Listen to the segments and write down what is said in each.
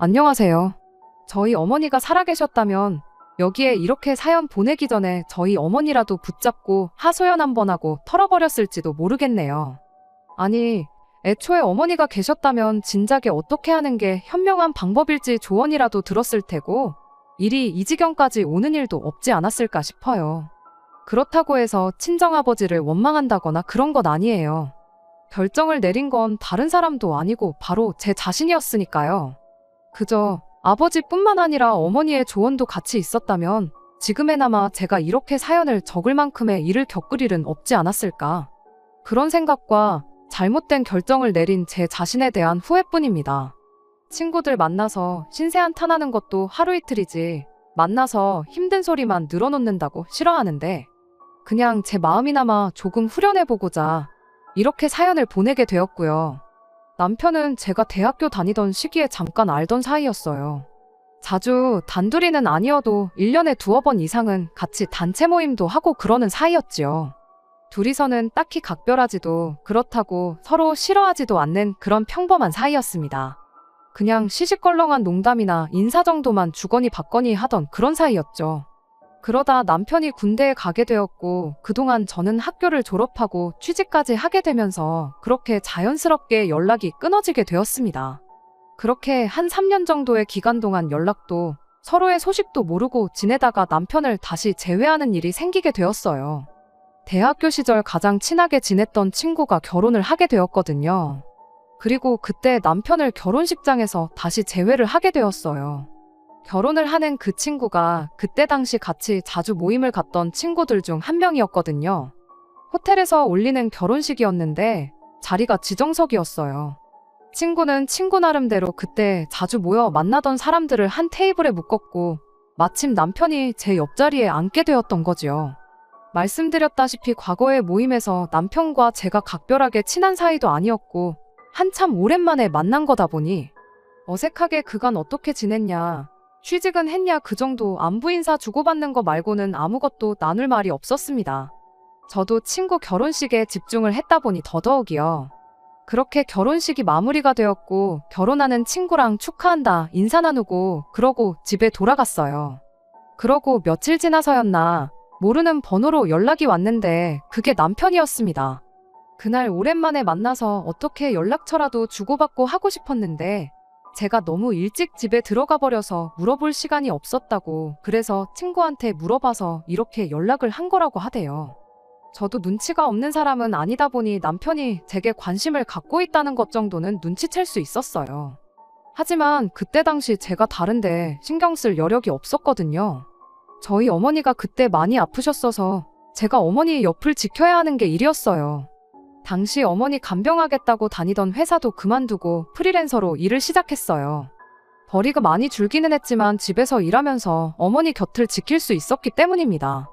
안녕하세요. 저희 어머니가 살아계셨다면 여기에 이렇게 사연 보내기 전에 저희 어머니라도 붙잡고 하소연 한번 하고 털어버렸을지도 모르겠네요. 아니, 애초에 어머니가 계셨다면 진작에 어떻게 하는 게 현명한 방법일지 조언이라도 들었을 테고 일이 이 지경까지 오는 일도 없지 않았을까 싶어요. 그렇다고 해서 친정아버지를 원망한다거나 그런 건 아니에요. 결정을 내린 건 다른 사람도 아니고 바로 제 자신이었으니까요. 그저 아버지뿐만 아니라 어머니의 조언도 같이 있었다면 지금에나마 제가 이렇게 사연을 적을 만큼의 일을 겪을 일은 없지 않았을까. 그런 생각과 잘못된 결정을 내린 제 자신에 대한 후회뿐입니다. 친구들 만나서 신세한탄하는 것도 하루 이틀이지 만나서 힘든 소리만 늘어놓는다고 싫어하는데 그냥 제 마음이나마 조금 후련해보고자 이렇게 사연을 보내게 되었고요. 남편은 제가 대학교 다니던 시기에 잠깐 알던 사이였어요. 자주 단둘이는 아니어도 1년에 두어 번 이상은 같이 단체 모임도 하고 그러는 사이였지요. 둘이서는 딱히 각별하지도 그렇다고 서로 싫어하지도 않는 그런 평범한 사이였습니다. 그냥 시시껄렁한 농담이나 인사 정도만 주거니 받거니 하던 그런 사이였죠. 그러다 남편이 군대에 가게 되었고 그동안 저는 학교를 졸업하고 취직까지 하게 되면서 그렇게 자연스럽게 연락이 끊어지게 되었습니다. 그렇게 한 3년 정도의 기간 동안 연락도 서로의 소식도 모르고 지내다가 남편을 다시 재회하는 일이 생기게 되었어요. 대학교 시절 가장 친하게 지냈던 친구가 결혼을 하게 되었거든요. 그리고 그때 남편을 결혼식장에서 다시 재회를 하게 되었어요. 결혼을 하는 그 친구가 그때 당시 같이 자주 모임을 갔던 친구들 중 한 명이었거든요. 호텔에서 올리는 결혼식이었는데 자리가 지정석이었어요. 친구는 친구 나름대로 그때 자주 모여 만나던 사람들을 한 테이블에 묶었고 마침 남편이 제 옆자리에 앉게 되었던 거지요. 말씀드렸다시피 과거의 모임에서 남편과 제가 각별하게 친한 사이도 아니었고 한참 오랜만에 만난 거다 보니 어색하게 그간 어떻게 지냈냐, 취직은 했냐 그 정도 안부 인사 주고받는 거 말고는 아무것도 나눌 말이 없었습니다. 저도 친구 결혼식에 집중을 했다 보니 더더욱이요. 그렇게 결혼식이 마무리가 되었고 결혼하는 친구랑 축하한다 인사 나누고 그러고 집에 돌아갔어요. 그러고 며칠 지나서였나 모르는 번호로 연락이 왔는데 그게 남편이었습니다. 그날 오랜만에 만나서 어떻게 연락처라도 주고받고 하고 싶었는데 제가 너무 일찍 집에 들어가 버려서 물어볼 시간이 없었다고 그래서 친구한테 물어봐서 이렇게 연락을 한 거라고 하대요. 저도 눈치가 없는 사람은 아니다 보니 남편이 제게 관심을 갖고 있다는 것 정도는 눈치챌 수 있었어요. 하지만 그때 당시 제가 다른데 신경 쓸 여력이 없었거든요. 저희 어머니가 그때 많이 아프셨어서 제가 어머니 옆을 지켜야 하는 게 일이었어요. 당시 어머니 간병하겠다고 다니던 회사도 그만두고 프리랜서로 일을 시작했어요. 벌이가 많이 줄기는 했지만 집에서 일하면서 어머니 곁을 지킬 수 있었기 때문입니다.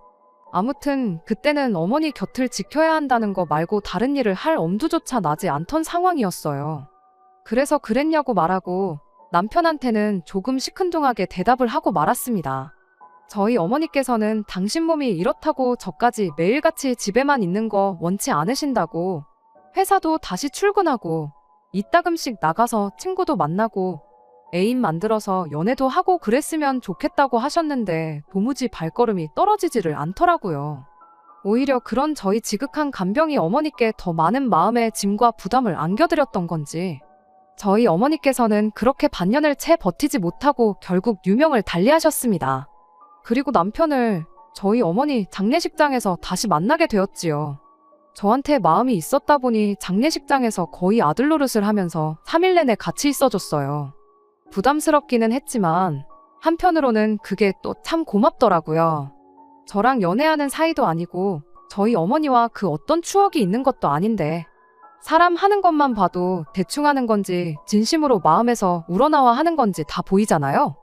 아무튼 그때는 어머니 곁을 지켜야 한다는 거 말고 다른 일을 할 엄두조차 나지 않던 상황이었어요. 그래서 그랬냐고 말하고 남편한테는 조금 시큰둥하게 대답을 하고 말았습니다. 저희 어머니께서는 당신 몸이 이렇다고 저까지 매일같이 집에만 있는 거 원치 않으신다고 회사도 다시 출근하고 이따금씩 나가서 친구도 만나고 애인 만들어서 연애도 하고 그랬으면 좋겠다고 하셨는데 도무지 발걸음이 떨어지지를 않더라고요. 오히려 그런 저희 지극한 간병이 어머니께 더 많은 마음의 짐과 부담을 안겨드렸던 건지 저희 어머니께서는 그렇게 반년을 채 버티지 못하고 결국 유명을 달리하셨습니다. 그리고 남편을 저희 어머니 장례식장에서 다시 만나게 되었지요. 저한테 마음이 있었다 보니 장례식장에서 거의 아들 노릇을 하면서 3일 내내 같이 있어줬어요. 부담스럽기는 했지만 한편으로는 그게 또 참 고맙더라고요. 저랑 연애하는 사이도 아니고 저희 어머니와 그 어떤 추억이 있는 것도 아닌데 사람 하는 것만 봐도 대충 하는 건지 진심으로 마음에서 우러나와 하는 건지 다 보이잖아요.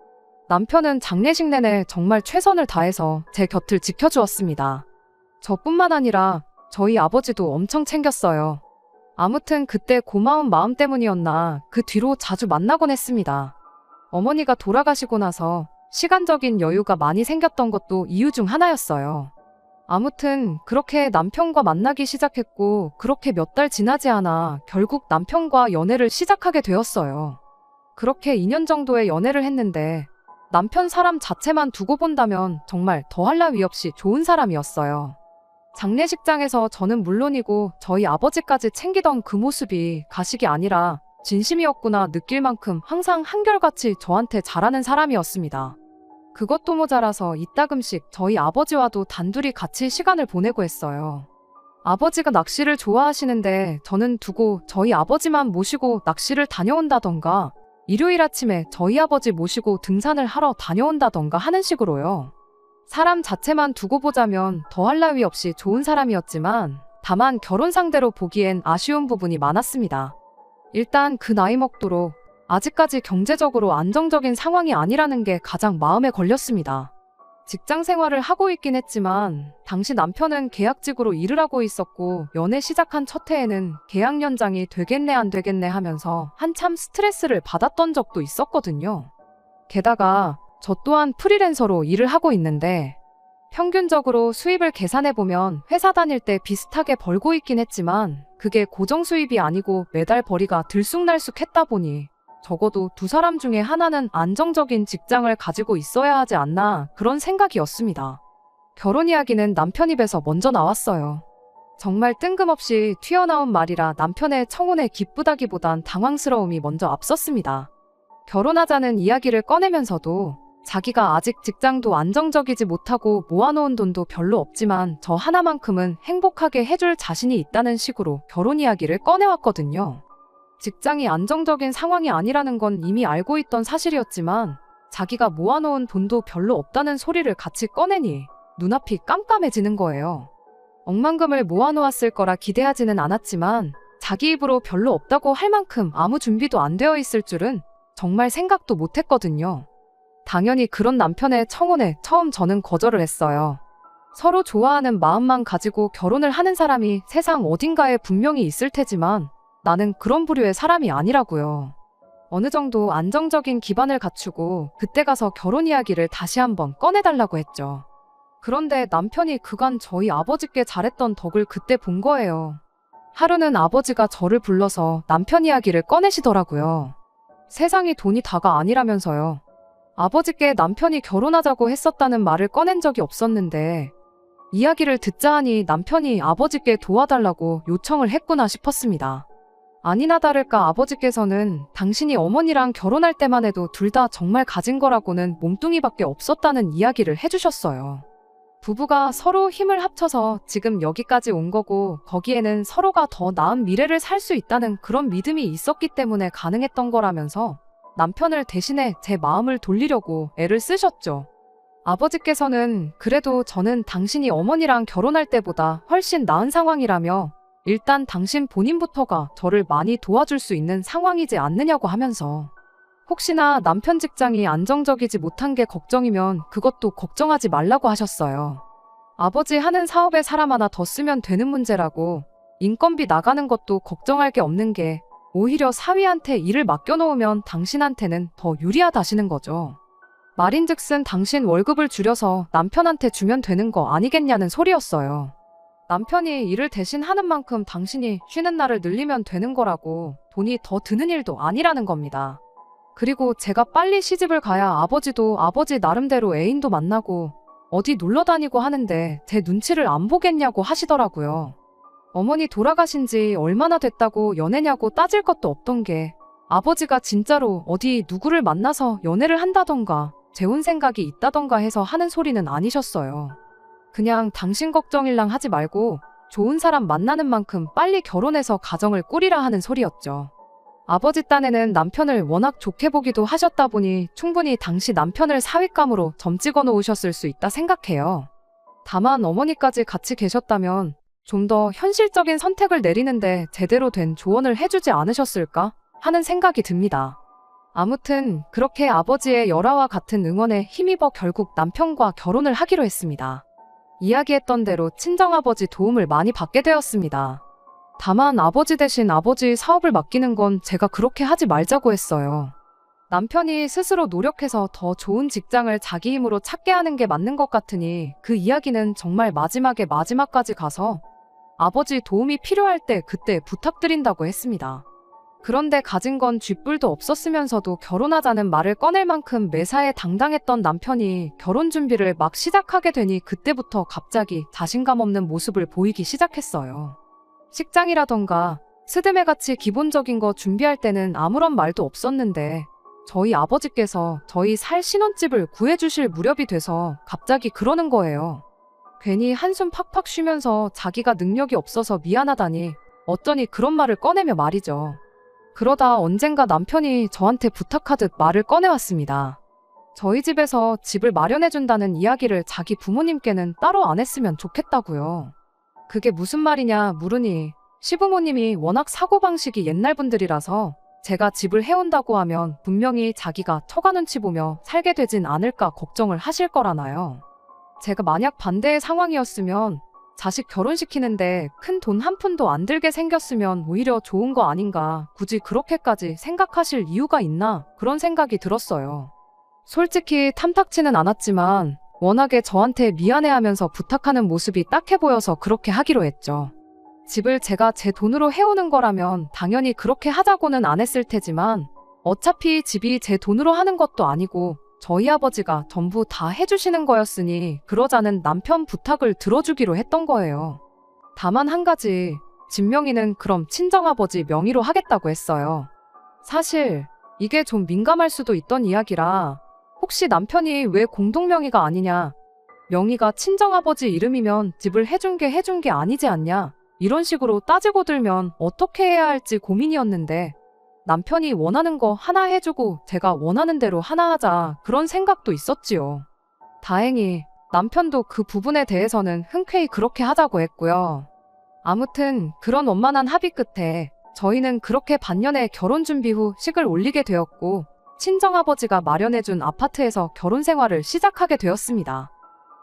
남편은 장례식 내내 정말 최선을 다해서 제 곁을 지켜주었습니다. 저뿐만 아니라 저희 아버지도 엄청 챙겼어요. 아무튼 그때 고마운 마음 때문이었나 그 뒤로 자주 만나곤 했습니다. 어머니가 돌아가시고 나서 시간적인 여유가 많이 생겼던 것도 이유 중 하나였어요. 아무튼 그렇게 남편과 만나기 시작했고 그렇게 몇 달 지나지 않아 결국 남편과 연애를 시작하게 되었어요. 그렇게 2년 정도의 연애를 했는데 남편 사람 자체만 두고 본다면 정말 더할 나위 없이 좋은 사람이었어요. 장례식장에서 저는 물론이고 저희 아버지까지 챙기던 그 모습이 가식이 아니라 진심이었구나 느낄 만큼 항상 한결같이 저한테 잘하는 사람이었습니다. 그것도 모자라서 이따금씩 저희 아버지와도 단둘이 같이 시간을 보내고 했어요. 아버지가 낚시를 좋아하시는데 저는 두고 저희 아버지만 모시고 낚시를 다녀온다던가 일요일 아침에 저희 아버지 모시고 등산을 하러 다녀온다던가 하는 식으로요. 사람 자체만 두고 보자면 더할 나위 없이 좋은 사람이었지만 다만 결혼 상대로 보기엔 아쉬운 부분이 많았습니다. 일단 그 나이 먹도록 아직까지 경제적으로 안정적인 상황이 아니라는 게 가장 마음에 걸렸습니다. 직장 생활을 하고 있긴 했지만 당시 남편은 계약직으로 일을 하고 있었고 연애 시작한 첫 해에는 계약 연장이 되겠네 안 되겠네 하면서 한참 스트레스를 받았던 적도 있었거든요. 게다가 저 또한 프리랜서로 일을 하고 있는데 평균적으로 수입을 계산해보면 회사 다닐 때 비슷하게 벌고 있긴 했지만 그게 고정 수입이 아니고 매달 벌이가 들쑥날쑥했다 보니 적어도 두 사람 중에 하나는 안정적인 직장을 가지고 있어야 하지 않나 그런 생각이었습니다. 결혼 이야기는 남편 입에서 먼저 나왔어요. 정말 뜬금없이 튀어나온 말이라 남편의 청혼에 기쁘다기보단 당황스러움이 먼저 앞섰습니다. 결혼하자는 이야기를 꺼내면서도 자기가 아직 직장도 안정적이지 못하고 모아놓은 돈도 별로 없지만 저 하나만큼은 행복하게 해줄 자신이 있다는 식으로 결혼 이야기를 꺼내왔거든요. 직장이 안정적인 상황이 아니라는 건 이미 알고 있던 사실이었지만 자기가 모아놓은 돈도 별로 없다는 소리를 같이 꺼내니 눈앞이 깜깜해지는 거예요. 억만금을 모아놓았을 거라 기대하지는 않았지만 자기 입으로 별로 없다고 할 만큼 아무 준비도 안 되어 있을 줄은 정말 생각도 못했거든요. 당연히 그런 남편의 청혼에 처음 저는 거절을 했어요. 서로 좋아하는 마음만 가지고 결혼을 하는 사람이 세상 어딘가에 분명히 있을 테지만 나는 그런 부류의 사람이 아니라고요. 어느 정도 안정적인 기반을 갖추고 그때 가서 결혼 이야기를 다시 한번 꺼내달라고 했죠. 그런데 남편이 그간 저희 아버지께 잘했던 덕을 그때 본 거예요. 하루는 아버지가 저를 불러서 남편 이야기를 꺼내시더라고요. 세상이 돈이 다가 아니라면서요. 아버지께 남편이 결혼하자고 했었다는 말을 꺼낸 적이 없었는데 이야기를 듣자 하니 남편이 아버지께 도와달라고 요청을 했구나 싶었습니다. 아니나 다를까 아버지께서는 당신이 어머니랑 결혼할 때만 해도 둘 다 정말 가진 거라고는 몸뚱이밖에 없었다는 이야기를 해주셨어요. 부부가 서로 힘을 합쳐서 지금 여기까지 온 거고 거기에는 서로가 더 나은 미래를 살 수 있다는 그런 믿음이 있었기 때문에 가능했던 거라면서 남편을 대신해 제 마음을 돌리려고 애를 쓰셨죠. 아버지께서는 그래도 저는 당신이 어머니랑 결혼할 때보다 훨씬 나은 상황이라며 일단 당신 본인부터가 저를 많이 도와줄 수 있는 상황이지 않느냐고 하면서 혹시나 남편 직장이 안정적이지 못한 게 걱정이면 그것도 걱정하지 말라고 하셨어요. 아버지 하는 사업에 사람 하나 더 쓰면 되는 문제라고 인건비 나가는 것도 걱정할 게 없는 게 오히려 사위한테 일을 맡겨놓으면 당신한테는 더 유리하다시는 거죠. 말인즉슨 당신 월급을 줄여서 남편한테 주면 되는 거 아니겠냐는 소리였어요. 남편이 일을 대신 하는 만큼 당신이 쉬는 날을 늘리면 되는 거라고 돈이 더 드는 일도 아니라는 겁니다. 그리고 제가 빨리 시집을 가야 아버지도 아버지 나름대로 애인도 만나고 어디 놀러 다니고 하는데 제 눈치를 안 보겠냐고 하시더라고요. 어머니 돌아가신 지 얼마나 됐다고 연애냐고 따질 것도 없던 게 아버지가 진짜로 어디 누구를 만나서 연애를 한다던가 재혼 생각이 있다던가 해서 하는 소리는 아니셨어요. 그냥 당신 걱정일랑 하지 말고 좋은 사람 만나는 만큼 빨리 결혼해서 가정을 꾸리라 하는 소리였죠. 아버지 딴에는 남편을 워낙 좋게 보기도 하셨다 보니 충분히 당시 남편을 사윗감으로 점 찍어 놓으셨을 수 있다 생각해요. 다만 어머니까지 같이 계셨다면 좀 더 현실적인 선택을 내리는데 제대로 된 조언을 해주지 않으셨을까 하는 생각이 듭니다. 아무튼 그렇게 아버지의 열화와 같은 응원에 힘입어 결국 남편과 결혼을 하기로 했습니다. 이야기했던 대로 친정아버지 도움을 많이 받게 되었습니다. 다만 아버지 대신 아버지 사업을 맡기는 건 제가 그렇게 하지 말자고 했어요. 남편이 스스로 노력해서 더 좋은 직장을 자기 힘으로 찾게 하는 게 맞는 것 같으니 그 이야기는 정말 마지막까지 가서 아버지 도움이 필요할 때 그때 부탁드린다고 했습니다. 그런데 가진 건 쥐뿔도 없었으면서도 결혼하자는 말을 꺼낼 만큼 매사에 당당했던 남편이 결혼 준비를 막 시작하게 되니 그때부터 갑자기 자신감 없는 모습을 보이기 시작했어요. 식장이라던가 스드메같이 기본적인 거 준비할 때는 아무런 말도 없었는데 저희 아버지께서 저희 살 신혼집을 구해주실 무렵이 돼서 갑자기 그러는 거예요. 괜히 한숨 팍팍 쉬면서 자기가 능력이 없어서 미안하다니 어쩌니 그런 말을 꺼내며 말이죠. 그러다 언젠가 남편이 저한테 부탁하듯 말을 꺼내왔습니다. 저희 집에서 집을 마련해준다는 이야기를 자기 부모님께는 따로 안 했으면 좋겠다고요. 그게 무슨 말이냐 물으니 시부모님이 워낙 사고방식이 옛날 분들이라서 제가 집을 해온다고 하면 분명히 자기가 처가 눈치 보며 살게 되진 않을까 걱정을 하실 거라나요. 제가 만약 반대의 상황이었으면 자식 결혼시키는데 큰 돈 한 푼도 안 들게 생겼으면 오히려 좋은 거 아닌가, 굳이 그렇게까지 생각하실 이유가 있나 그런 생각이 들었어요. 솔직히 탐탁치는 않았지만 워낙에 저한테 미안해하면서 부탁하는 모습이 딱해 보여서 그렇게 하기로 했죠. 집을 제가 제 돈으로 해오는 거라면 당연히 그렇게 하자고는 안 했을 테지만 어차피 집이 제 돈으로 하는 것도 아니고 저희 아버지가 전부 다 해주시는 거였으니 그러자는 남편 부탁을 들어주기로 했던 거예요. 다만 한 가지, 집 명의는 그럼 친정아버지 명의로 하겠다고 했어요. 사실 이게 좀 민감할 수도 있던 이야기라 혹시 남편이 왜 공동명의가 아니냐, 명의가 친정아버지 이름이면 집을 해준 게 아니지 않냐, 이런 식으로 따지고 들면 어떻게 해야 할지 고민이었는데 남편이 원하는 거 하나 해주고 제가 원하는 대로 하나 하자 그런 생각도 있었지요. 다행히 남편도 그 부분에 대해서는 흔쾌히 그렇게 하자고 했고요. 아무튼 그런 원만한 합의 끝에 저희는 그렇게 반년에 결혼 준비 후 식을 올리게 되었고 친정아버지가 마련해준 아파트에서 결혼 생활을 시작하게 되었습니다.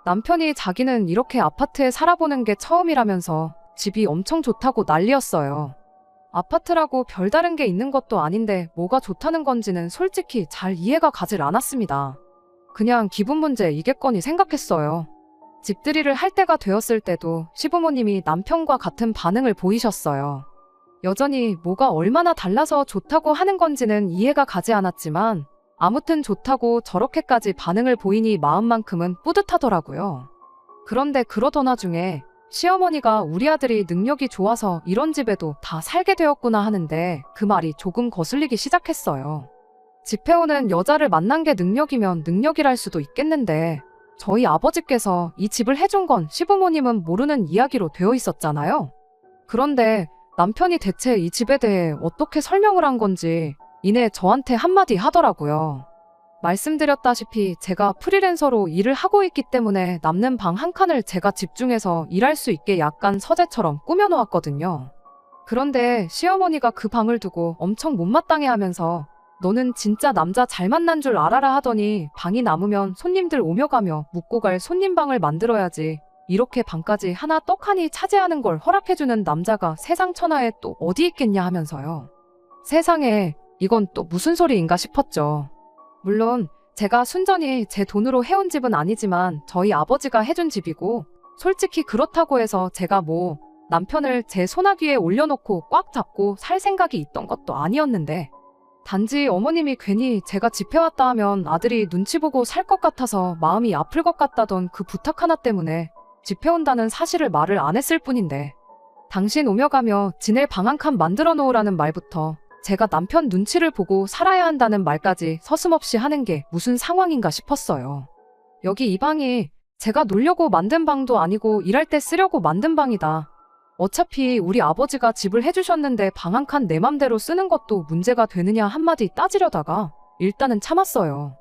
남편이 자기는 이렇게 아파트에 살아보는 게 처음이라면서 집이 엄청 좋다고 난리였어요. 아파트라고 별다른 게 있는 것도 아닌데 뭐가 좋다는 건지는 솔직히 잘 이해가 가질 않았습니다. 그냥 기분 문제이겠거니 생각했어요. 집들이를 할 때가 되었을 때도 시부모님이 남편과 같은 반응을 보이셨어요. 여전히 뭐가 얼마나 달라서 좋다고 하는 건지는 이해가 가지 않았지만 아무튼 좋다고 저렇게까지 반응을 보이니 마음만큼은 뿌듯하더라고요. 그런데 그러던 와중에 시어머니가 우리 아들이 능력이 좋아서 이런 집에도 다 살게 되었구나 하는데 그 말이 조금 거슬리기 시작했어요. 집 해오는 여자를 만난 게 능력이면 능력이랄 수도 있겠는데 저희 아버지께서 이 집을 해준 건 시부모님은 모르는 이야기로 되어 있었잖아요. 그런데 남편이 대체 이 집에 대해 어떻게 설명을 한 건지 이내 저한테 한마디 하더라고요. 말씀드렸다시피 제가 프리랜서로 일을 하고 있기 때문에 남는 방 한 칸을 제가 집중해서 일할 수 있게 약간 서재처럼 꾸며놓았거든요. 그런데 시어머니가 그 방을 두고 엄청 못마땅해 하면서 너는 진짜 남자 잘 만난 줄 알아라 하더니 방이 남으면 손님들 오며 가며 묵고 갈 손님방을 만들어야지 이렇게 방까지 하나 떡하니 차지하는 걸 허락해주는 남자가 세상 천하에 또 어디 있겠냐 하면서요. 세상에 이건 또 무슨 소리인가 싶었죠. 물론 제가 순전히 제 돈으로 해온 집은 아니지만 저희 아버지가 해준 집이고 솔직히 그렇다고 해서 제가 뭐 남편을 제 소나귀에 올려놓고 꽉 잡고 살 생각이 있던 것도 아니었는데 단지 어머님이 괜히 제가 집 해왔다 하면 아들이 눈치 보고 살 것 같아서 마음이 아플 것 같다던 그 부탁 하나 때문에 집 해온다는 사실을 말을 안 했을 뿐인데 당신 오며 가며 지낼 방 한 칸 만들어 놓으라는 말부터 제가 남편 눈치를 보고 살아야 한다는 말까지 서슴없이 하는 게 무슨 상황인가 싶었어요. 여기 이 방이 제가 놀려고 만든 방도 아니고 일할 때 쓰려고 만든 방이다. 어차피 우리 아버지가 집을 해주셨는데 방 한 칸 내 맘대로 쓰는 것도 문제가 되느냐 한마디 따지려다가 일단은 참았어요.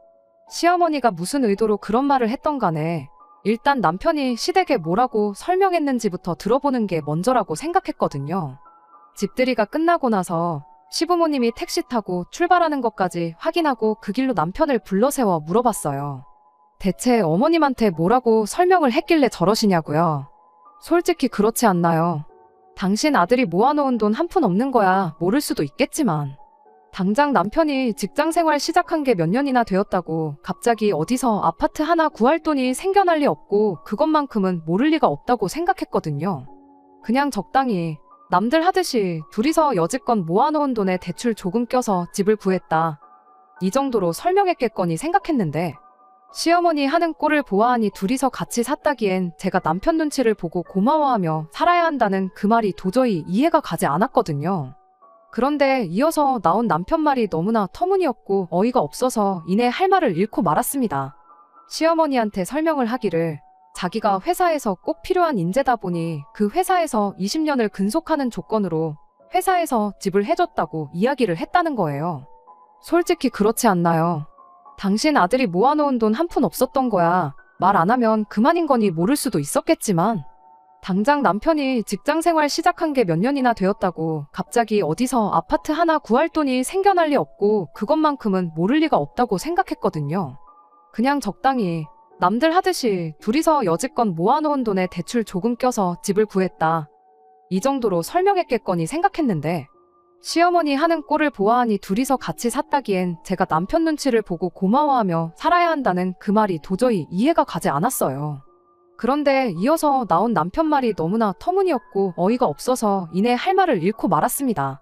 시어머니가 무슨 의도로 그런 말을 했던 간에 일단 남편이 시댁에 뭐라고 설명했는지부터 들어보는 게 먼저라고 생각했거든요. 집들이가 끝나고 나서 시부모님이 택시 타고 출발하는 것까지 확인하고 그 길로 남편을 불러세워 물어봤어요. 대체 어머님한테 뭐라고 설명을 했길래 저러시냐고요. 솔직히 그렇지 않나요? 당신 아들이 모아놓은 돈 한 푼 없는 거야 모를 수도 있겠지만 당장 남편이 직장생활 시작한 게 몇 년이나 되었다고 갑자기 어디서 아파트 하나 구할 돈이 생겨날 리 없고 그것만큼은 모를 리가 없다고 생각했거든요. 그냥 적당히 남들 하듯이 둘이서 여지껏 모아놓은 돈에 대출 조금 껴서 집을 구했다. 이 정도로 설명했겠거니 생각했는데 시어머니 하는 꼴을 보아하니 둘이서 같이 샀다기엔 제가 남편 눈치를 보고 고마워하며 살아야 한다는 그 말이 도저히 이해가 가지 않았거든요. 그런데 이어서 나온 남편 말이 너무나 터무니없고 어이가 없어서 이내 할 말을 잃고 말았습니다. 시어머니한테 설명을 하기를 자기가 회사에서 꼭 필요한 인재다 보니 그 회사에서 20년을 근속하는 조건으로 회사에서 집을 해줬다고 이야기를 했다는 거예요. 솔직히 그렇지 않나요? 당신 아들이 모아놓은 돈 한 푼 없었던 거야. 말 안 하면 그만인 거니 모를 수도 있었겠지만 당장 남편이 직장생활 시작한 게 몇 년이나 되었다고 갑자기 어디서 아파트 하나 구할 돈이 생겨날 리 없고 그것만큼은 모를 리가 없다고 생각했거든요. 그냥 적당히 남들 하듯이 둘이서 여지껏 모아놓은 돈에 대출 조금 껴서 집을 구했다. 이 정도로 설명했겠거니 생각했는데 시어머니 하는 꼴을 보아하니 둘이서 같이 샀다기엔 제가 남편 눈치를 보고 고마워하며 살아야 한다는 그 말이 도저히 이해가 가지 않았어요. 그런데 이어서 나온 남편 말이 너무나 터무니없고 어이가 없어서 이내 할 말을 잃고 말았습니다.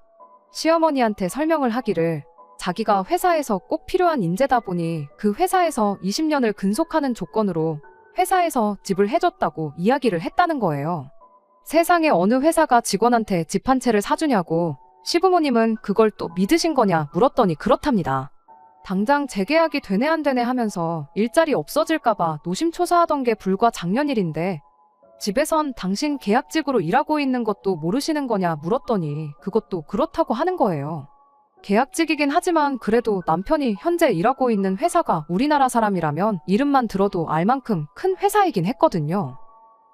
시어머니한테 설명을 하기를 자기가 회사에서 꼭 필요한 인재다 보니 그 회사에서 20년을 근속하는 조건으로 회사에서 집을 해줬다고 이야기를 했다는 거예요. 세상에 어느 회사가 직원한테 집 한 채를 사주냐고 시부모님은 그걸 또 믿으신 거냐 물었더니 그렇답니다. 당장 재계약이 되네 안 되네 하면서 일자리 없어질까봐 노심초사하던 게 불과 작년 일인데 집에선 당신 계약직으로 일하고 있는 것도 모르시는 거냐 물었더니 그것도 그렇다고 하는 거예요. 계약직이긴 하지만 그래도 남편이 현재 일하고 있는 회사가 우리나라 사람이라면 이름만 들어도 알 만큼 큰 회사이긴 했거든요.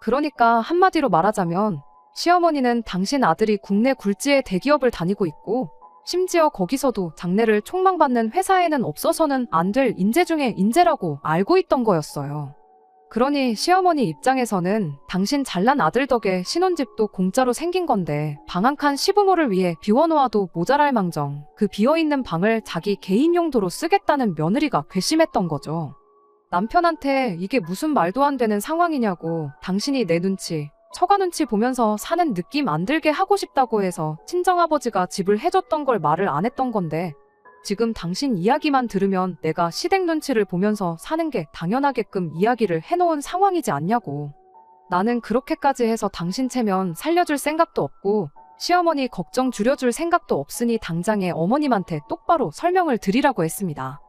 그러니까 한마디로 말하자면 시어머니는 당신 아들이 국내 굴지의 대기업을 다니고 있고 심지어 거기서도 장래를 촉망받는 회사에는 없어서는 안 될 인재 중에 인재라고 알고 있던 거였어요. 그러니 시어머니 입장에서는 당신 잘난 아들 덕에 신혼집도 공짜로 생긴 건데 방 한 칸 시부모를 위해 비워놓아도 모자랄 망정 그 비어있는 방을 자기 개인 용도로 쓰겠다는 며느리가 괘씸했던 거죠. 남편한테 이게 무슨 말도 안 되는 상황이냐고 당신이 내 눈치 처가 눈치 보면서 사는 느낌 안 들게 하고 싶다고 해서 친정아버지가 집을 해줬던 걸 말을 안 했던 건데 지금 당신 이야기만 들으면 내가 시댁 눈치를 보면서 사는 게 당연하게끔 이야기를 해놓은 상황이지 않냐고. 나는 그렇게까지 해서 당신 체면 살려줄 생각도 없고 시어머니 걱정 줄여줄 생각도 없으니 당장에 어머님한테 똑바로 설명을 드리라고 했습니다.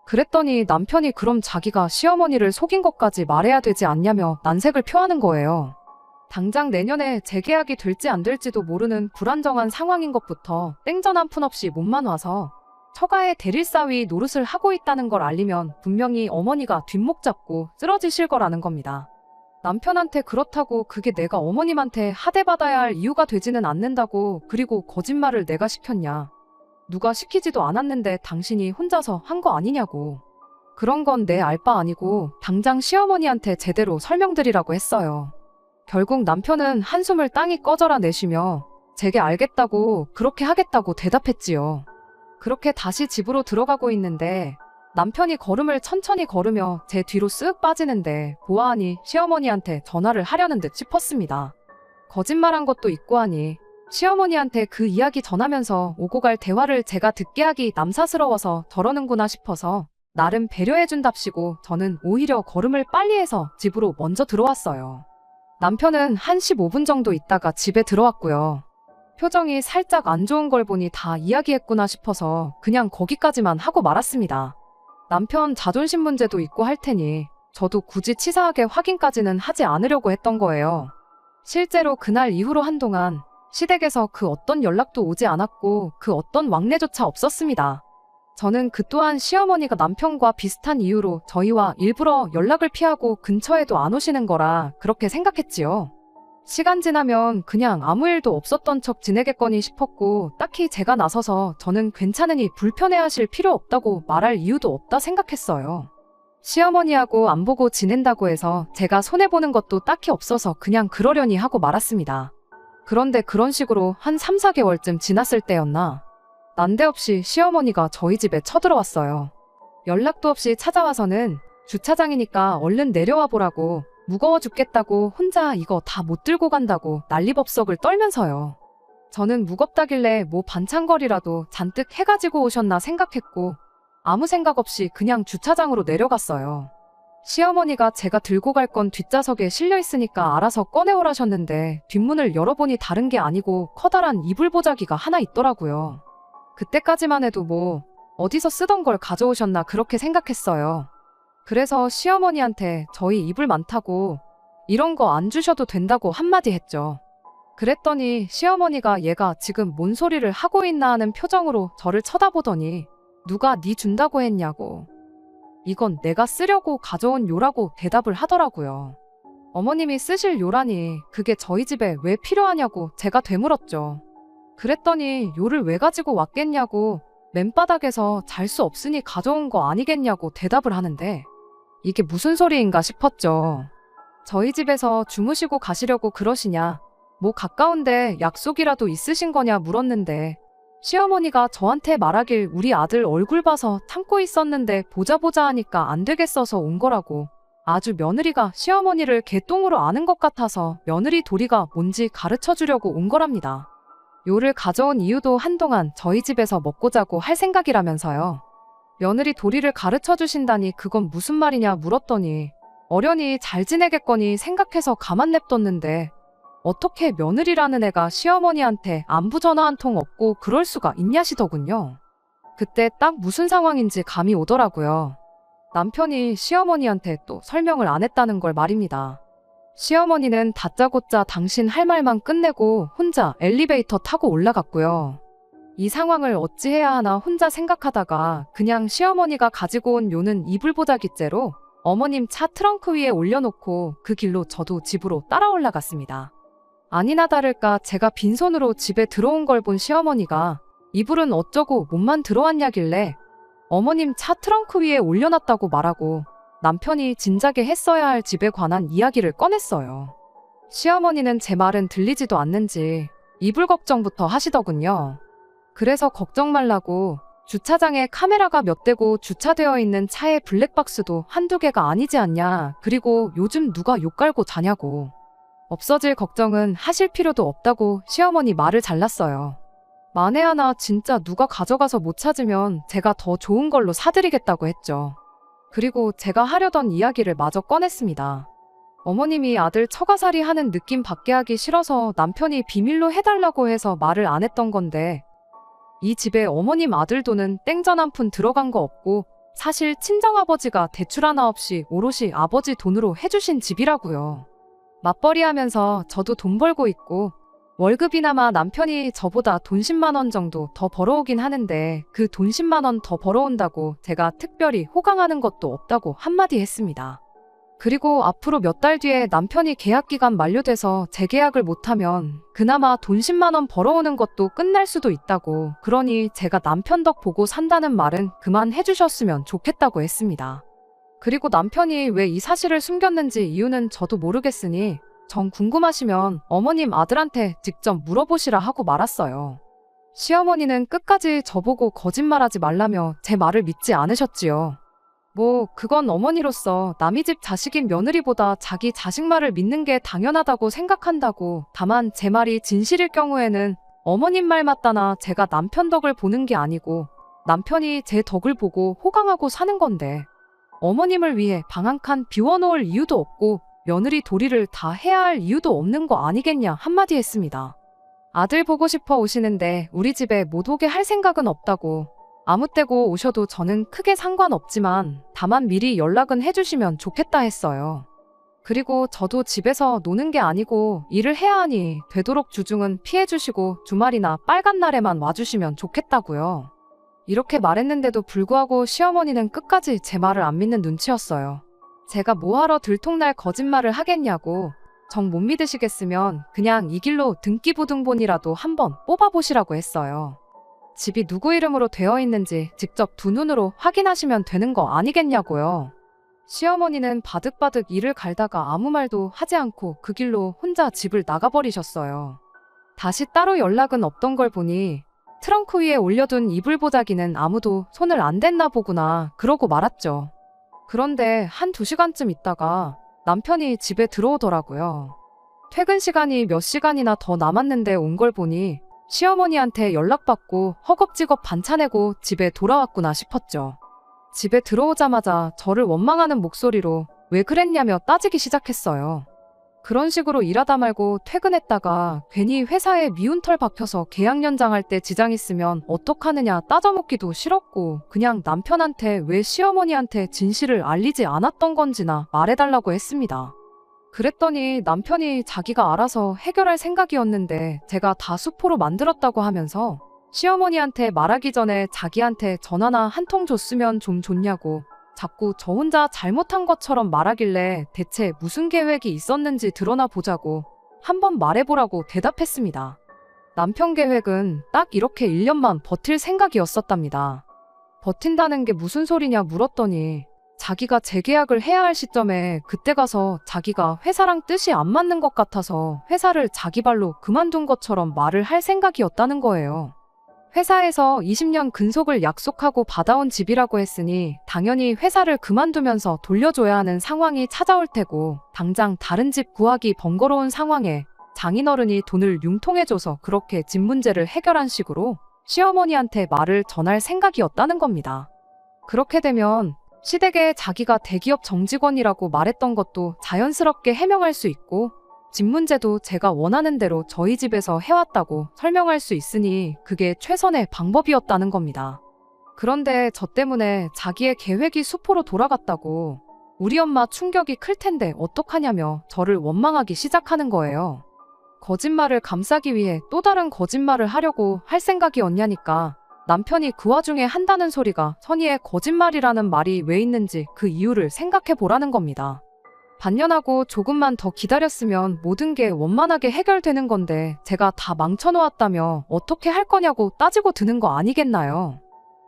그랬더니 남편이 그럼 자기가 시어머니를 속인 것까지 말해야 되지 않냐며 난색을 표하는 거예요. 당장 내년에 재계약이 될지 안 될지도 모르는 불안정한 상황인 것부터 땡전 한 푼 없이 몸만 와서 처가의 대릴사위 노릇을 하고 있다는 걸 알리면 분명히 어머니가 뒷목 잡고 쓰러지실 거라는 겁니다. 남편한테 그렇다고 그게 내가 어머님한테 하대받아야 할 이유가 되지는 않는다고. 그리고 거짓말을 내가 시켰냐. 누가 시키지도 않았는데 당신이 혼자서 한 거 아니냐고. 그런 건 내 알 바 아니고 당장 시어머니한테 제대로 설명드리라고 했어요. 결국 남편은 한숨을 땅이 꺼져라 내쉬며 제게 알겠다고 그렇게 하겠다고 대답했지요. 그렇게 다시 집으로 들어가고 있는데 남편이 걸음을 천천히 걸으며 제 뒤로 쓱 빠지는데 보아하니 시어머니한테 전화를 하려는 듯 싶었습니다. 거짓말한 것도 있고 하니 시어머니한테 그 이야기 전하면서 오고 갈 대화를 제가 듣게 하기 남사스러워서 저러는구나 싶어서 나름 배려해준답시고 저는 오히려 걸음을 빨리 해서 집으로 먼저 들어왔어요. 남편은 한 15분 정도 있다가 집에 들어왔고요. 표정이 살짝 안 좋은 걸 보니 다 이야기했구나 싶어서 그냥 거기까지만 하고 말았습니다. 남편 자존심 문제도 있고 할 테니 저도 굳이 치사하게 확인까지는 하지 않으려고 했던 거예요. 실제로 그날 이후로 한동안 시댁에서 그 어떤 연락도 오지 않았고 그 어떤 왕래조차 없었습니다. 저는 그 또한 시어머니가 남편과 비슷한 이유로 저희와 일부러 연락을 피하고 근처에도 안 오시는 거라 그렇게 생각했지요. 시간 지나면 그냥 아무 일도 없었던 척 지내겠거니 싶었고 딱히 제가 나서서 저는 괜찮으니 불편해하실 필요 없다고 말할 이유도 없다 생각했어요. 시어머니하고 안 보고 지낸다고 해서 제가 손해보는 것도 딱히 없어서 그냥 그러려니 하고 말았습니다. 그런데 그런 식으로 한 3, 4개월쯤 지났을 때였나 난데없이 시어머니가 저희 집에 쳐들어왔어요. 연락도 없이 찾아와서는 주차장이니까 얼른 내려와 보라고 무거워 죽겠다고 혼자 이거 다 못 들고 간다고 난리법석을 떨면서요. 저는 무겁다길래 뭐 반찬거리라도 잔뜩 해가지고 오셨나 생각했고 아무 생각 없이 그냥 주차장으로 내려갔어요. 시어머니가 제가 들고 갈 건 뒷좌석에 실려 있으니까 알아서 꺼내오라셨는데 뒷문을 열어보니 다른 게 아니고 커다란 이불 보자기가 하나 있더라고요. 그때까지만 해도 뭐 어디서 쓰던 걸 가져오셨나 그렇게 생각했어요. 그래서 시어머니한테 저희 이불 많다고 이런 거 안 주셔도 된다고 한마디 했죠. 그랬더니 시어머니가 얘가 지금 뭔 소리를 하고 있나 하는 표정으로 저를 쳐다보더니 누가 네 준다고 했냐고. 이건 내가 쓰려고 가져온 요라고 대답을 하더라고요. 어머님이 쓰실 요라니 그게 저희 집에 왜 필요하냐고 제가 되물었죠. 그랬더니 요를 왜 가지고 왔겠냐고 맨바닥에서 잘 수 없으니 가져온 거 아니겠냐고 대답을 하는데 이게 무슨 소리인가 싶었죠. 저희 집에서 주무시고 가시려고 그러시냐, 뭐 가까운데 약속이라도 있으신 거냐 물었는데 시어머니가 저한테 말하길 우리 아들 얼굴 봐서 참고 있었는데 보자 하니까 안 되겠어서 온 거라고. 아주 며느리가 시어머니를 개똥으로 아는 것 같아서 며느리 도리가 뭔지 가르쳐 주려고 온 거랍니다. 요를 가져온 이유도 한동안 저희 집에서 먹고 자고 할 생각이라면서요. 며느리 도리를 가르쳐 주신다니 그건 무슨 말이냐 물었더니 어련히 잘 지내겠거니 생각해서 가만 냅뒀는데 어떻게 며느리라는 애가 시어머니한테 안부 전화 한 통 없고 그럴 수가 있냐시더군요. 그때 딱 무슨 상황인지 감이 오더라고요. 남편이 시어머니한테 또 설명을 안 했다는 걸 말입니다. 시어머니는 다짜고짜 당신 할 말만 끝내고 혼자 엘리베이터 타고 올라갔고요. 이 상황을 어찌해야 하나 혼자 생각하다가 그냥 시어머니가 가지고 온 요는 이불 보자기째로 어머님 차 트렁크 위에 올려놓고 그 길로 저도 집으로 따라 올라갔습니다. 아니나 다를까 제가 빈손으로 집에 들어온 걸 본 시어머니가 이불은 어쩌고 몸만 들어왔냐길래 어머님 차 트렁크 위에 올려놨다고 말하고 남편이 진작에 했어야 할 집에 관한 이야기를 꺼냈어요. 시어머니는 제 말은 들리지도 않는지 이불 걱정부터 하시더군요. 그래서 걱정 말라고 주차장에 카메라가 몇 대고 주차되어 있는 차의 블랙박스도 한두 개가 아니지 않냐. 그리고 요즘 누가 욕 깔고 자냐고. 없어질 걱정은 하실 필요도 없다고 시어머니 말을 잘랐어요. 만에 하나 진짜 누가 가져가서 못 찾으면 제가 더 좋은 걸로 사드리겠다고 했죠. 그리고 제가 하려던 이야기를 마저 꺼냈습니다. 어머님이 아들 처가살이 하는 느낌 받게 하기 싫어서 남편이 비밀로 해달라고 해서 말을 안 했던 건데 이 집에 어머님 아들 돈은 땡전 한 푼 들어간 거 없고 사실 친정아버지가 대출 하나 없이 오롯이 아버지 돈으로 해주신 집이라고요. 맞벌이 하면서 저도 돈 벌고 있고 월급이나마 남편이 저보다 돈 10만 원 정도 더 벌어오긴 하는데 그 돈 10만 원 더 벌어온다고 제가 특별히 호강하는 것도 없다고 한마디 했습니다. 그리고 앞으로 몇 달 뒤에 남편이 계약기간 만료돼서 재계약을 못하면 그나마 돈 10만 원 벌어오는 것도 끝날 수도 있다고. 그러니 제가 남편 덕 보고 산다는 말은 그만 해주셨으면 좋겠다고 했습니다. 그리고 남편이 왜 이 사실을 숨겼는지 이유는 저도 모르겠으니 정 궁금하시면 어머님 아들한테 직접 물어보시라 하고 말았어요. 시어머니는 끝까지 저보고 거짓말하지 말라며 제 말을 믿지 않으셨지요. 뭐 그건 어머니로서 남의 집 자식인 며느리보다 자기 자식 말을 믿는 게 당연하다고 생각한다고. 다만 제 말이 진실일 경우에는 어머님 말 맞다나 제가 남편 덕을 보는 게 아니고 남편이 제 덕을 보고 호강하고 사는 건데 어머님을 위해 방 한 칸 비워놓을 이유도 없고 며느리 도리를 다 해야 할 이유도 없는 거 아니겠냐 한마디 했습니다. 아들 보고 싶어 오시는데 우리 집에 못 오게 할 생각은 없다고. 아무 때고 오셔도 저는 크게 상관없지만 다만 미리 연락은 해주시면 좋겠다 했어요. 그리고 저도 집에서 노는 게 아니고 일을 해야 하니 되도록 주중은 피해주시고 주말이나 빨간 날에만 와주시면 좋겠다고요. 이렇게 말했는데도 불구하고 시어머니는 끝까지 제 말을 안 믿는 눈치였어요. 제가 뭐하러 들통날 거짓말을 하겠냐고. 정 못 믿으시겠으면 그냥 이 길로 등기부등본이라도 한번 뽑아보시라고 했어요. 집이 누구 이름으로 되어 있는지 직접 두 눈으로 확인하시면 되는 거 아니겠냐고요. 시어머니는 바득바득 이를 갈다가 아무 말도 하지 않고 그 길로 혼자 집을 나가버리셨어요. 다시 따로 연락은 없던 걸 보니 트렁크 위에 올려둔 이불 보자기는 아무도 손을 안 댔나 보구나 그러고 말았죠. 그런데 한 2시간쯤 있다가 남편이 집에 들어오더라고요. 퇴근 시간이 몇 시간이나 더 남았는데 온 걸 보니 시어머니한테 연락받고 허겁지겁 반차 내고 집에 돌아왔구나 싶었죠. 집에 들어오자마자 저를 원망하는 목소리로 왜 그랬냐며 따지기 시작했어요. 그런 식으로 일하다 말고 퇴근했다가 괜히 회사에 미운 털 박혀서 계약 연장할 때 지장 있으면 어떡하느냐 따져묻기도 싫었고 그냥 남편한테 왜 시어머니한테 진실을 알리지 않았던 건지나 말해달라고 했습니다. 그랬더니 남편이 자기가 알아서 해결할 생각이었는데 제가 다 수포로 만들었다고 하면서 시어머니한테 말하기 전에 자기한테 전화나 한 통 줬으면 좀 좋냐고 자꾸 저 혼자 잘못한 것처럼 말하길래 대체 무슨 계획이 있었는지 드러나 보자고 한번 말해보라고 대답했습니다. 남편 계획은 딱 이렇게 1년만 버틸 생각이었었답니다. 버틴다는 게 무슨 소리냐 물었더니 자기가 재계약을 해야 할 시점에 그때 가서 자기가 회사랑 뜻이 안 맞는 것 같아서 회사를 자기 발로 그만둔 것처럼 말을 할 생각이었다는 거예요. 회사에서 20년 근속을 약속하고 받아온 집이라고 했으니 당연히 회사를 그만두면서 돌려줘야 하는 상황이 찾아올 테고 당장 다른 집 구하기 번거로운 상황에 장인어른이 돈을 융통해줘서 그렇게 집 문제를 해결한 식으로 시어머니한테 말을 전할 생각이었다는 겁니다. 그렇게 되면 시댁에 자기가 대기업 정직원이라고 말했던 것도 자연스럽게 해명할 수 있고 집 문제도 제가 원하는 대로 저희 집에서 해왔다고 설명할 수 있으니 그게 최선의 방법이었다는 겁니다. 그런데 저 때문에 자기의 계획이 수포로 돌아갔다고 우리 엄마 충격이 클 텐데 어떡하냐며 저를 원망하기 시작하는 거예요. 거짓말을 감싸기 위해 또 다른 거짓말을 하려고 할 생각이었냐니까 남편이 그 와중에 한다는 소리가 선의의 거짓말이라는 말이 왜 있는지 그 이유를 생각해 보라는 겁니다. 반년하고 조금만 더 기다렸으면 모든 게 원만하게 해결되는 건데 제가 다 망쳐놓았다며 어떻게 할 거냐고 따지고 드는 거 아니겠나요?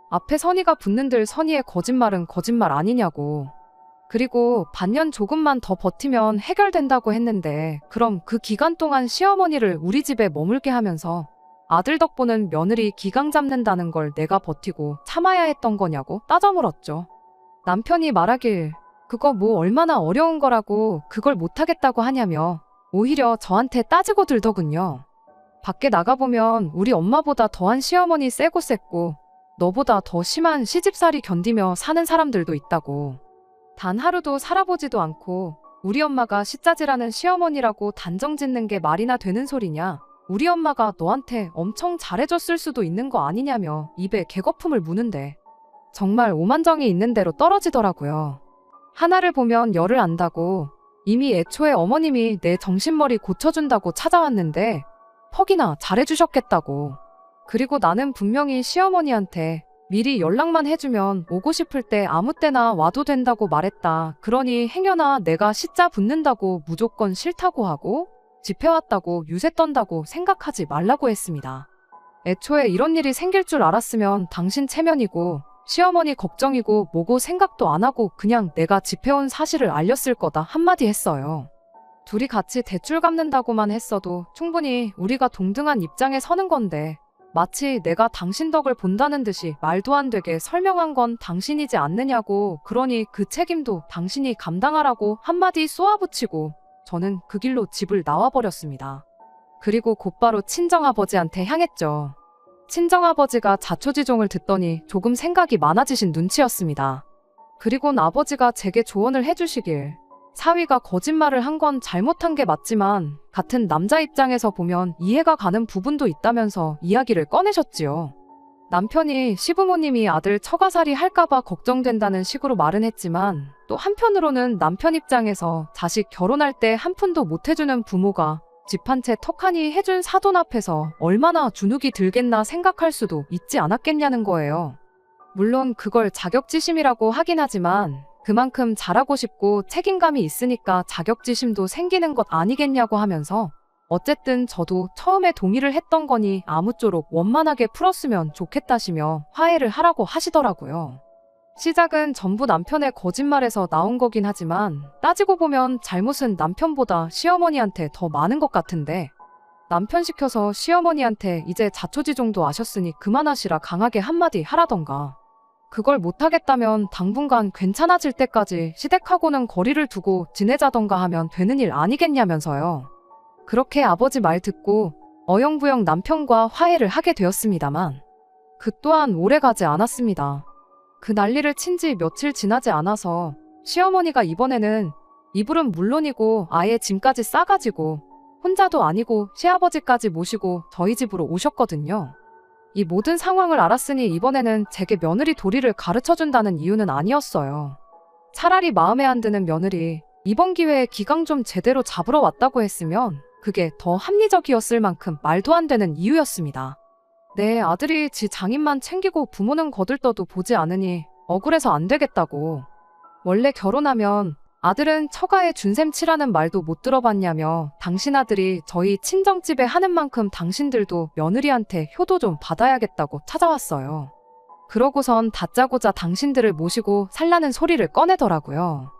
앞에 선의가 붙는들 선의의 거짓말은 거짓말 아니냐고. 그리고 반년 조금만 더 버티면 해결된다고 했는데 그럼 그 기간 동안 시어머니를 우리 집에 머물게 하면서 아들 덕보는 며느리 기강 잡는다는 걸 내가 버티고 참아야 했던 거냐고 따져 물었죠. 남편이 말하길 그거 뭐 얼마나 어려운 거라고 그걸 못하겠다고 하냐며 오히려 저한테 따지고 들더군요. 밖에 나가보면 우리 엄마보다 더한 시어머니 세고 셌고 너보다 더 심한 시집살이 견디며 사는 사람들도 있다고. 단 하루도 살아보지도 않고 우리 엄마가 시짜지라는 시어머니라고 단정 짓는 게 말이나 되는 소리냐. 우리 엄마가 너한테 엄청 잘해줬을 수도 있는 거 아니냐며 입에 개거품을 무는데 정말 오만정이 있는 대로 떨어지더라고요. 하나를 보면 열을 안다고 이미 애초에 어머님이 내 정신머리 고쳐준다고 찾아왔는데 퍽이나 잘해주셨겠다고. 그리고 나는 분명히 시어머니한테 미리 연락만 해주면 오고 싶을 때 아무 때나 와도 된다고 말했다. 그러니 행여나 내가 시자 붙는다고 무조건 싫다고 하고 집해왔다고 유세 떤다고 생각하지 말라고 했습니다. 애초에 이런 일이 생길 줄 알았으면 당신 체면이고 시어머니 걱정이고 뭐고 생각도 안 하고 그냥 내가 집해온 사실을 알렸을 거다 한마디 했어요. 둘이 같이 대출 갚는다고만 했어도 충분히 우리가 동등한 입장에 서는 건데 마치 내가 당신 덕을 본다는 듯이 말도 안 되게 설명한 건 당신이지 않느냐고. 그러니 그 책임도 당신이 감당하라고 한마디 쏘아붙이고 저는 그 길로 집을 나와버렸습니다. 그리고 곧바로 친정아버지한테 향했죠. 친정아버지가 자초지종을 듣더니 조금 생각이 많아지신 눈치였습니다. 그리곤 아버지가 제게 조언을 해주시길 사위가 거짓말을 한 건 잘못한 게 맞지만 같은 남자 입장에서 보면 이해가 가는 부분도 있다면서 이야기를 꺼내셨지요. 남편이 시부모님이 아들 처가살이 할까봐 걱정된다는 식으로 말은 했지만 또 한편으로는 남편 입장에서 자식 결혼할 때 한 푼도 못 해주는 부모가 집 한 채 턱하니 해준 사돈 앞에서 얼마나 주눅이 들겠나 생각할 수도 있지 않았겠냐는 거예요. 물론 그걸 자격지심이라고 하긴 하지만 그만큼 잘하고 싶고 책임감이 있으니까 자격지심도 생기는 것 아니겠냐고 하면서 어쨌든 저도 처음에 동의를 했던 거니 아무쪼록 원만하게 풀었으면 좋겠다시며 화해를 하라고 하시더라고요. 시작은 전부 남편의 거짓말에서 나온 거긴 하지만 따지고 보면 잘못은 남편보다 시어머니한테 더 많은 것 같은데 남편 시켜서 시어머니한테 이제 자초지종도 아셨으니 그만하시라 강하게 한마디 하라던가 그걸 못하겠다면 당분간 괜찮아질 때까지 시댁하고는 거리를 두고 지내자던가 하면 되는 일 아니겠냐면서요. 그렇게 아버지 말 듣고 어영부영 남편과 화해를 하게 되었습니다만 그 또한 오래가지 않았습니다. 그 난리를 친 지 며칠 지나지 않아서 시어머니가 이번에는 이불은 물론이고 아예 짐까지 싸가지고 혼자도 아니고 시아버지까지 모시고 저희 집으로 오셨거든요. 이 모든 상황을 알았으니 이번에는 제게 며느리 도리를 가르쳐준다는 이유는 아니었어요. 차라리 마음에 안 드는 며느리 이번 기회에 기강 좀 제대로 잡으러 왔다고 했으면 그게 더 합리적이었을 만큼 말도 안 되는 이유였습니다. 내 아들이 지 장인만 챙기고 부모는 거들떠도 보지 않으니 억울해서 안 되겠다고. 원래 결혼하면 아들은 처가에 준셈 치라는 말도 못 들어봤냐며 당신 아들이 저희 친정집에 하는 만큼 당신들도 며느리한테 효도 좀 받아야겠다고 찾아왔어요. 그러고선 다짜고짜 당신들을 모시고 살라는 소리를 꺼내더라고요.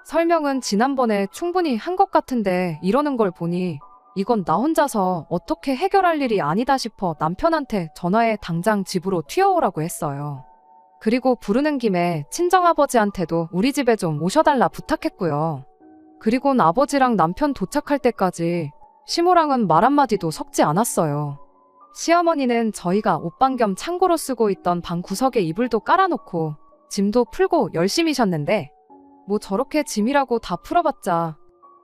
설명은 지난번에 충분히 한 것 같은데 이러는 걸 보니 이건 나 혼자서 어떻게 해결할 일이 아니다 싶어 남편한테 전화해 당장 집으로 튀어오라고 했어요. 그리고 부르는 김에 친정아버지한테도 우리 집에 좀 오셔달라 부탁했고요. 그리곤 아버지랑 남편 도착할 때까지 시모랑은 말 한마디도 섞지 않았어요. 시어머니는 저희가 옷방 겸 창고로 쓰고 있던 방 구석에 이불도 깔아놓고 짐도 풀고 열심히 쉬었는데 뭐 저렇게 짐이라고 다 풀어봤자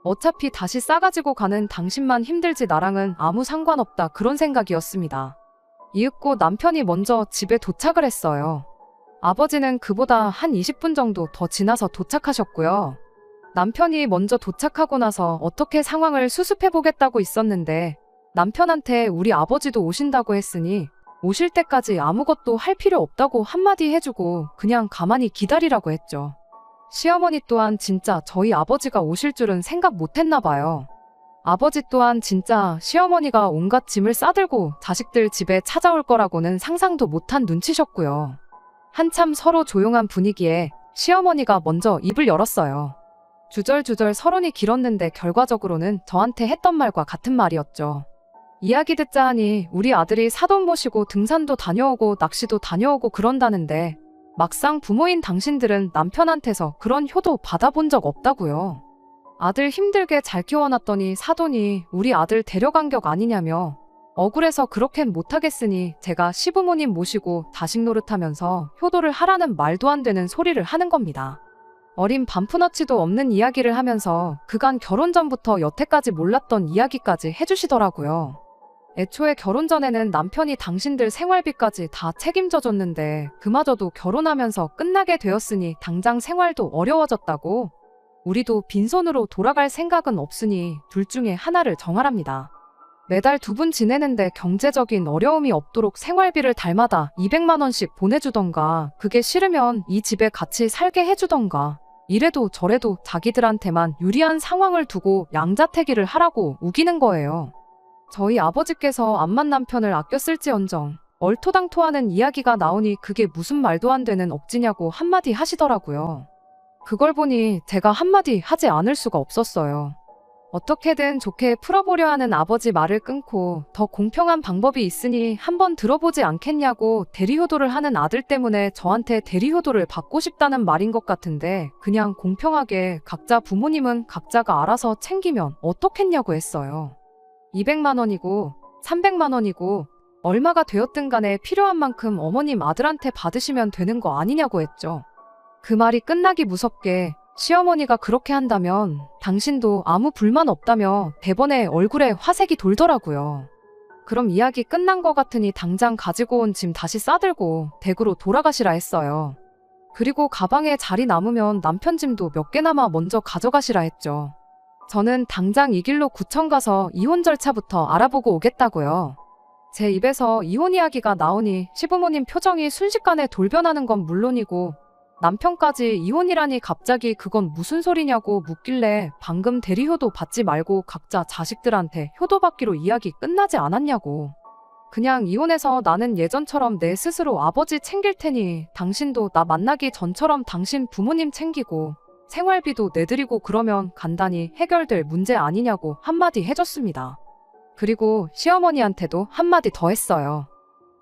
어차피 다시 싸가지고 가는 당신만 힘들지 나랑은 아무 상관없다 그런 생각이었습니다. 이윽고 남편이 먼저 집에 도착을 했어요. 아버지는 그보다 한 20분 정도 더 지나서 도착하셨고요. 남편이 먼저 도착하고 나서 어떻게 상황을 수습해보겠다고 있었는데 남편한테 우리 아버지도 오신다고 했으니 오실 때까지 아무것도 할 필요 없다고 한마디 해주고 그냥 가만히 기다리라고 했죠. 시어머니 또한 진짜 저희 아버지가 오실 줄은 생각 못했나 봐요. 아버지 또한 진짜 시어머니가 온갖 짐을 싸들고 자식들 집에 찾아올 거라고는 상상도 못한 눈치셨고요. 한참 서로 조용한 분위기에 시어머니가 먼저 입을 열었어요. 주절주절 서론이 길었는데 결과적으로는 저한테 했던 말과 같은 말이었죠. 이야기 듣자 하니 우리 아들이 사돈 모시고 등산도 다녀오고 낚시도 다녀오고 그런다는데 막상 부모인 당신들은 남편한테서 그런 효도 받아본 적 없다고요. 아들 힘들게 잘 키워놨더니 사돈이 우리 아들 데려간 격 아니냐며 억울해서 그렇게는 못하겠으니 제가 시부모님 모시고 자식 노릇하면서 효도를 하라는 말도 안 되는 소리를 하는 겁니다. 어린 반푼어치도 없는 이야기를 하면서 그간 결혼 전부터 여태까지 몰랐던 이야기까지 해주시더라고요. 애초에 결혼 전에는 남편이 당신들 생활비까지 다 책임져줬는데 그마저도 결혼하면서 끝나게 되었으니 당장 생활도 어려워졌다고. 우리도 빈손으로 돌아갈 생각은 없으니 둘 중에 하나를 정하랍니다. 매달 2분 지내는데 경제적인 어려움이 없도록 생활비를 달마다 200만 원씩 보내주던가 그게 싫으면 이 집에 같이 살게 해주던가 이래도 저래도 자기들한테만 유리한 상황을 두고 양자택일을 하라고 우기는 거예요. 저희 아버지께서 암만 남편을 아껴 쓸지언정 얼토당토하는 이야기가 나오니 그게 무슨 말도 안 되는 억지냐고 한마디 하시더라고요. 그걸 보니 제가 한마디 하지 않을 수가 없었어요. 어떻게든 좋게 풀어보려 하는 아버지 말을 끊고 더 공평한 방법이 있으니 한번 들어보지 않겠냐고 대리효도를 하는 아들 때문에 저한테 대리효도를 받고 싶다는 말인 것 같은데 그냥 공평하게 각자 부모님은 각자가 알아서 챙기면 어떻겠냐고 했어요. 200만 원이고 300만 원이고 얼마가 되었든 간에 필요한 만큼 어머님 아들한테 받으시면 되는 거 아니냐고 했죠. 그 말이 끝나기 무섭게 시어머니가 그렇게 한다면 당신도 아무 불만 없다며 대번에 얼굴에 화색이 돌더라고요. 그럼 이야기 끝난 것 같으니 당장 가지고 온 짐 다시 싸들고 댁으로 돌아가시라 했어요. 그리고 가방에 자리 남으면 남편 짐도 몇 개나마 먼저 가져가시라 했죠. 저는 당장 이 길로 구청 가서 이혼 절차부터 알아보고 오겠다고요. 제 입에서 이혼 이야기가 나오니 시부모님 표정이 순식간에 돌변하는 건 물론이고 남편까지 이혼이라니 갑자기 그건 무슨 소리냐고 묻길래 방금 대리효도 받지 말고 각자 자식들한테 효도받기로 이야기 끝나지 않았냐고. 그냥 이혼해서 나는 예전처럼 내 스스로 아버지 챙길 테니 당신도 나 만나기 전처럼 당신 부모님 챙기고 생활비도 내드리고 그러면 간단히 해결될 문제 아니냐고 한마디 해줬습니다. 그리고 시어머니한테도 한마디 더 했어요.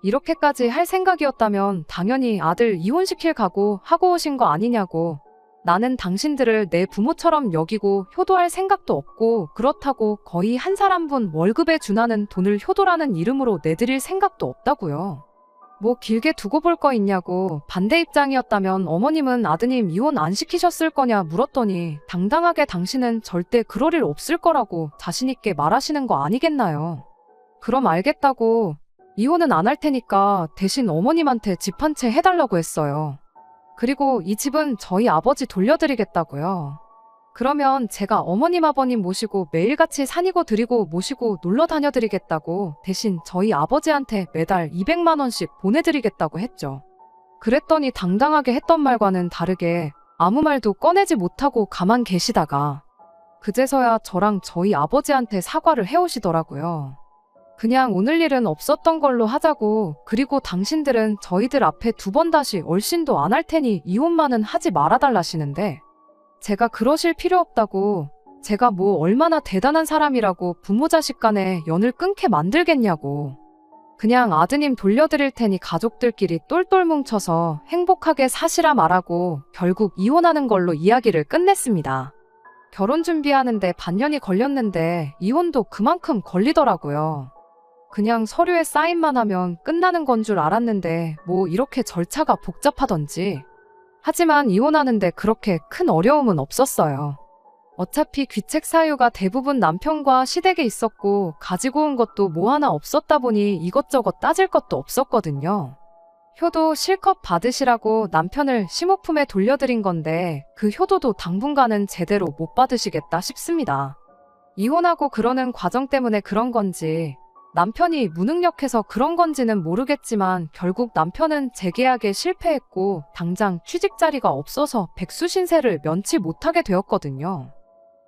이렇게까지 할 생각이었다면 당연히 아들 이혼시킬 각오 하고 오신 거 아니냐고. 나는 당신들을 내 부모처럼 여기고 효도할 생각도 없고 그렇다고 거의 한 사람분 월급에 준하는 돈을 효도라는 이름으로 내드릴 생각도 없다고요. 뭐 길게 두고 볼 거 있냐고 반대 입장이었다면 어머님은 아드님 이혼 안 시키셨을 거냐 물었더니 당당하게 당신은 절대 그럴 일 없을 거라고 자신있게 말하시는 거 아니겠나요? 그럼 알겠다고 이혼은 안 할 테니까 대신 어머님한테 집 한 채 해달라고 했어요. 그리고 이 집은 저희 아버지 돌려드리겠다고요. 그러면 제가 어머님 아버님 모시고 매일같이 산이고 드리고 모시고 놀러 다녀드리겠다고 대신 저희 아버지한테 매달 200만 원씩 보내드리겠다고 했죠. 그랬더니 당당하게 했던 말과는 다르게 아무 말도 꺼내지 못하고 가만 계시다가 그제서야 저랑 저희 아버지한테 사과를 해오시더라고요. 그냥 오늘 일은 없었던 걸로 하자고 그리고 당신들은 저희들 앞에 2번 다시 얼씬도 안 할 테니 이혼만은 하지 말아달라시는데 제가 그러실 필요 없다고 제가 뭐 얼마나 대단한 사람이라고 부모 자식 간에 연을 끊게 만들겠냐고 그냥 아드님 돌려드릴 테니 가족들끼리 똘똘 뭉쳐서 행복하게 사시라 말하고 결국 이혼하는 걸로 이야기를 끝냈습니다. 결혼 준비하는데 반년이 걸렸는데 이혼도 그만큼 걸리더라고요. 그냥 서류에 사인만 하면 끝나는 건 줄 알았는데 뭐 이렇게 절차가 복잡하던지. 하지만 이혼하는데 그렇게 큰 어려움은 없었어요. 어차피 귀책 사유가 대부분 남편과 시댁에 있었고 가지고 온 것도 뭐 하나 없었다 보니 이것저것 따질 것도 없었거든요. 효도 실컷 받으시라고 남편을 심호품에 돌려드린 건데 그 효도도 당분간은 제대로 못 받으시겠다 싶습니다. 이혼하고 그러는 과정 때문에 그런 건지 남편이 무능력해서 그런 건지는 모르겠지만 결국 남편은 재계약에 실패했고 당장 취직 자리가 없어서 백수 신세를 면치 못하게 되었거든요.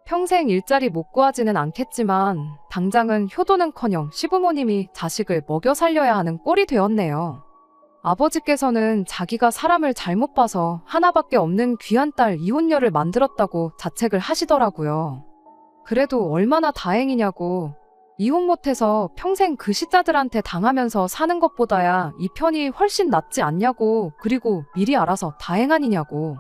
평생 일자리 못 구하지는 않겠지만 당장은 효도는커녕 시부모님이 자식을 먹여 살려야 하는 꼴이 되었네요. 아버지께서는 자기가 사람을 잘못 봐서 하나밖에 없는 귀한 딸 이혼녀를 만들었다고 자책을 하시더라고요. 그래도 얼마나 다행이냐고 이혼 못해서 평생 그 시자들한테 당하면서 사는 것보다야 이 편이 훨씬 낫지 않냐고 그리고 미리 알아서 다행아니냐고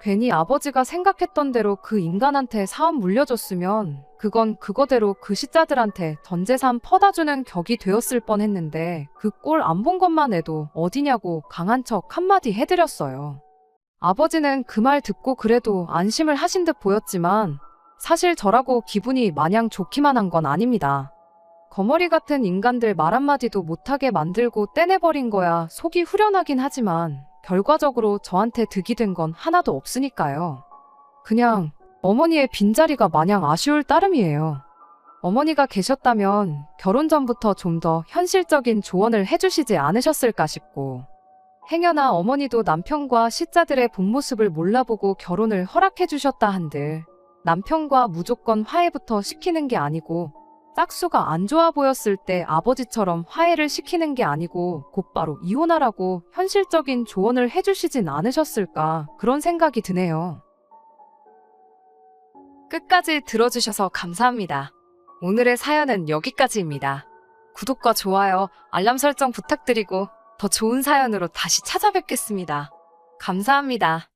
괜히 아버지가 생각했던 대로 그 인간한테 사업 물려줬으면 그건 그거대로 그 시자들한테 전 재산 퍼다주는 격이 되었을 뻔했는데 그 꼴 안 본 것만 해도 어디냐고 강한 척 한마디 해드렸어요. 아버지는 그 말 듣고 그래도 안심을 하신 듯 보였지만 사실 저라고 기분이 마냥 좋기만 한 건 아닙니다. 거머리 같은 인간들 말 한마디도 못하게 만들고 떼내버린 거야 속이 후련하긴 하지만 결과적으로 저한테 득이 된 건 하나도 없으니까요. 그냥 어머니의 빈자리가 마냥 아쉬울 따름이에요. 어머니가 계셨다면 결혼 전부터 좀 더 현실적인 조언을 해주시지 않으셨을까 싶고 행여나 어머니도 남편과 시자들의 본 모습을 몰라보고 결혼을 허락해 주셨다 한들 남편과 무조건 화해부터 시키는 게 아니고 짝수가 안 좋아 보였을 때 아버지처럼 화해를 시키는 게 아니고 곧바로 이혼하라고 현실적인 조언을 해주시진 않으셨을까 그런 생각이 드네요. 끝까지 들어주셔서 감사합니다. 오늘의 사연은 여기까지입니다. 구독과 좋아요, 알람 설정 부탁드리고 더 좋은 사연으로 다시 찾아뵙겠습니다. 감사합니다.